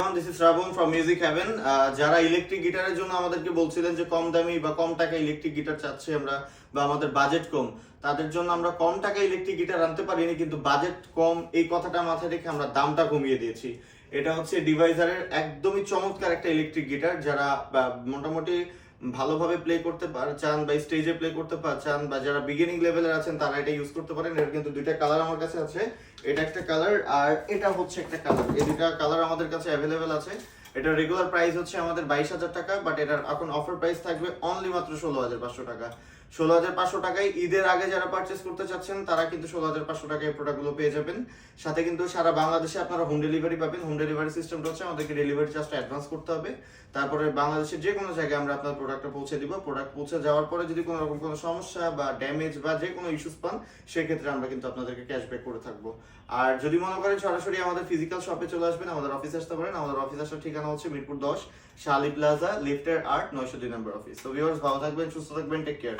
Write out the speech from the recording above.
everyone, this is Rabun from Music Heaven. যারা electric গিটারের জন্য আমাদেরকে বলছিলেন যে কম দামি বা কম টাকা ইলেকট্রিক গিটার চাচ্ছি আমরা বা আমাদের বাজেট কম, তাদের জন্য আমরা কম টাকা ইলেকট্রিক গিটার আনতে পারিনি, কিন্তু বাজেট কম এই কথাটা মাথায় রেখে আমরা দামটা কমিয়ে দিয়েছি। এটা হচ্ছে ডিভাইজারের একদমই চমৎকার একটা ইলেকট্রিক গিটার। যারা মোটামুটি ভালোভাবে প্লে করতে চান বা স্টেজে প্লে করতে চান বা যারা বিগিনিং লেভেলের আছেন তারা এটা ইউজ করতে পারেন। এর কিন্তু দুইটা কালার আমার কাছে আছে, এটা একটা কালার আর এটা হচ্ছে একটা কালার। এই দুইটা কালার আমাদের কাছে অ্যাভেলেবেল আছে। এটা রেগুলার প্রাইস হচ্ছে আমাদের 22,000 টাকা, বাট এটার এখন অফার প্রাইস থাকবে অনলি মাত্র 16,500 টাকা। 16,500 টাকায় ঈদের আগে যারা পারচেস করতে চাচ্ছেন তারা কিন্তু 16,500 টাকায় প্রোডাক্টগুলো পেয়ে যাবেন। সাথে কিন্তু সারা বাংলাদেশে আপনারা হোম ডেলিভারি পাবেন। হোম ডেলিভারি সিস্টেমটা হচ্ছে আমাদেরকে ডেলিভারি চার্জটা অ্যাডভান্স করতে হবে, তারপরে বাংলাদেশের যে কোনো জায়গায় আমরা আপনার প্রোডাক্টটা পৌঁছে দিব। প্রোডাক্ট পৌঁছে যাওয়ার পরে যদি কোনো রকম কোনো সমস্যা বা ড্যামেজ বা যে কোনো ইস্যুস পান, সেক্ষেত্রে আমরা কিন্তু আপনাদেরকে ক্যাশব্যাক করে থাকবো। আর যদি মনে করেন সরাসরি আমাদের ফিজিক্যাল শপে চলে আসবেন, আমাদের অফিসে আসতে পারেন। আমাদের অফিস আসার ঠিকানা হচ্ছে মিরপুর 10 শালি প্লাজা লিফটের 8 902 নম্বর অফিস। তো ভিউয়ার্স, ভালো থাকবেন, সুস্থ থাকবেন, টেক কেয়ার।